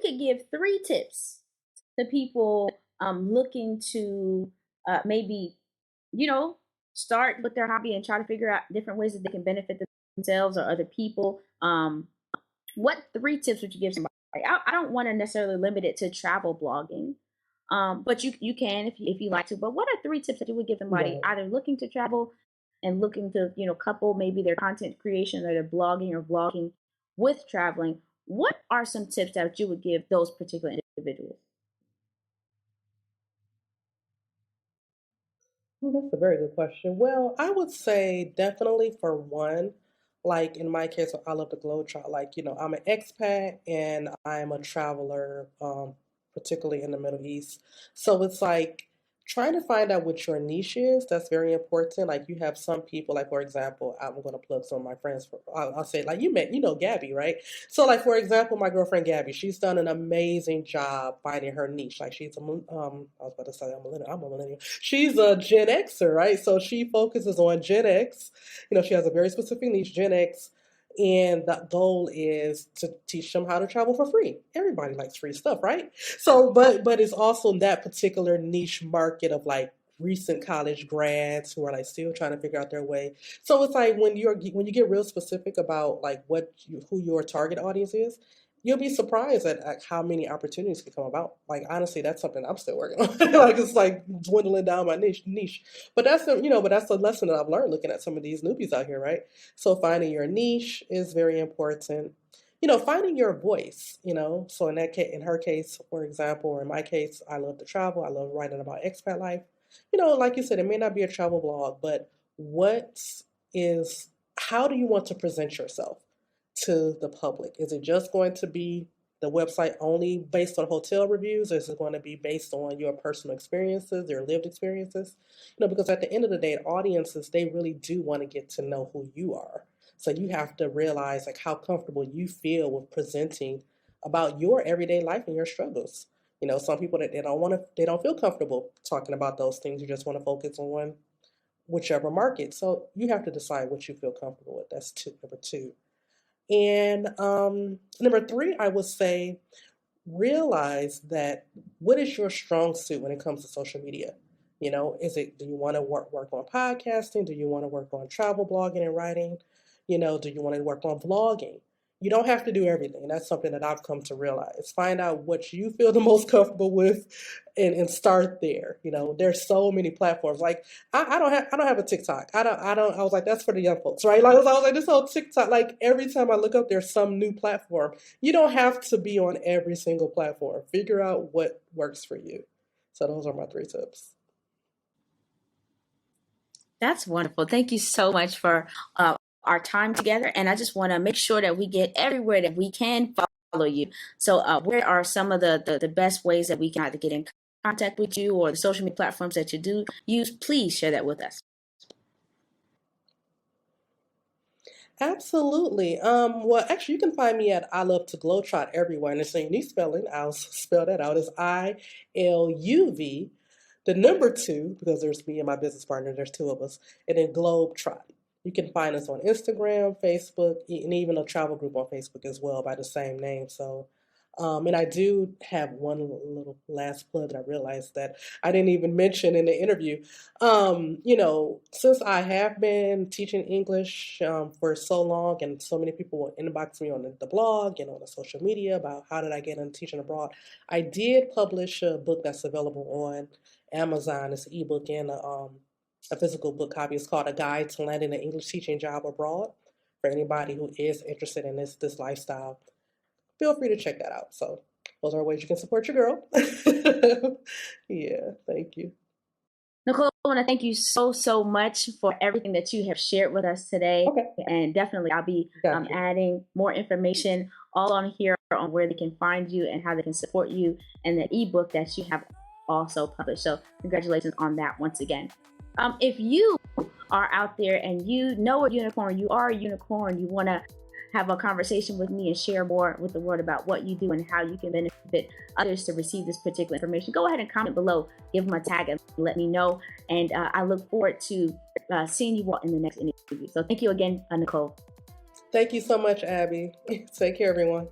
could give 3 tips to people looking to maybe, you know, start with their hobby and try to figure out different ways that they can benefit themselves or other people. What 3 tips would you give somebody? I don't want to necessarily limit it to travel blogging, but you can if you like to. But what are 3 tips that you would give somebody Right. either looking to travel and looking to couple maybe their content creation or their blogging or vlogging with traveling? What are some tips that you would give those particular individuals? Well, that's a very good question. Well, I would say definitely for one, like in my case, I love the globetrot. Like, I'm an expat and I'm a traveler, particularly in the Middle East. So it's like trying to find out what your niche is. That's very important. Like you have some people, like for example, I'm going to plug some of my friends. I'll say like Gabby, right? So like for example, my girlfriend Gabby, she's done an amazing job finding her niche. Like I was about to say I'm a millennial. She's a Gen Xer, right? So she focuses on Gen X. She has a very specific niche, Gen X, and the goal is to teach them how to travel for free. Everybody likes free stuff, right? So, but it's also that particular niche market of like recent college grads who are like still trying to figure out their way. So it's like when you get real specific about like who your target audience is, you'll be surprised at how many opportunities can come about. Like honestly, that's something I'm still working on. Like it's like dwindling down my niche. But that's a lesson that I've learned looking at some of these newbies out here, right? So finding your niche is very important. Finding your voice. So in her case, for example, or in my case, I love to travel. I love writing about expat life. Like you said, it may not be a travel blog, but what is how do you want to present yourself to the public? Is it just going to be the website only based on hotel reviews, or is it going to be based on your personal experiences, your lived experiences? Because at the end of the day, audiences, they really do want to get to know who you are. So you have to realize like how comfortable you feel with presenting about your everyday life and your struggles. Some people that they don't feel comfortable talking about those things. You just want to focus on whichever market. So you have to decide what you feel comfortable with. That's number two. And number three, I would say realize that what is your strong suit when it comes to social media? Do you want to work on podcasting? Do you want to work on travel blogging and writing? Do you want to work on vlogging? You don't have to do everything. That's something that I've come to realize. Find out what you feel the most comfortable with and start there. There's so many platforms. Like I don't have a TikTok. I was like, that's for the young folks, right? Like I was like, this whole TikTok, like every time I look up there's some new platform. You don't have to be on every single platform. Figure out what works for you. So those are my 3 tips. That's wonderful. Thank you so much for our time together. And I just want to make sure that we get everywhere that we can follow you. So, where are some of the best ways that we can either get in contact with you or the social media platforms that you do use? Please share that with us. Absolutely. Well, actually, you can find me at I Love to Globetrot everywhere. And it's a unique spelling. I'll spell that out as ILUV, the number two, because there's me and my business partner, there's two of us, and then Globetrot. You can find us on Instagram, Facebook, and even a travel group on Facebook as well by the same name. So and I do have one little last plug that I realized that I didn't even mention in the interview. Since I have been teaching English for so long, and so many people will inbox me on the blog and on the social media about how did I get into teaching abroad, I did publish a book that's available on Amazon. It's an ebook and a physical book copy. It's called A Guide to Landing an English Teaching Job Abroad for anybody who is interested in this lifestyle. Feel free to check that out. So those are ways you can support your girl. Yeah, thank you. Nicole, I want to thank you so much for everything that you have shared with us today. Okay, And definitely, I'll be got you. adding more information all on here on where they can find you and how they can support you and the ebook that you have also published. So, congratulations on that once again. If you are out there and you know a unicorn, you are a unicorn, you want to have a conversation with me and share more with the world about what you do and how you can benefit others to receive this particular information, go ahead and comment below, give them a tag and let me know. And I look forward to seeing you all in the next interview. So thank you again, Nicole. Thank you so much, Abby. Take care, everyone.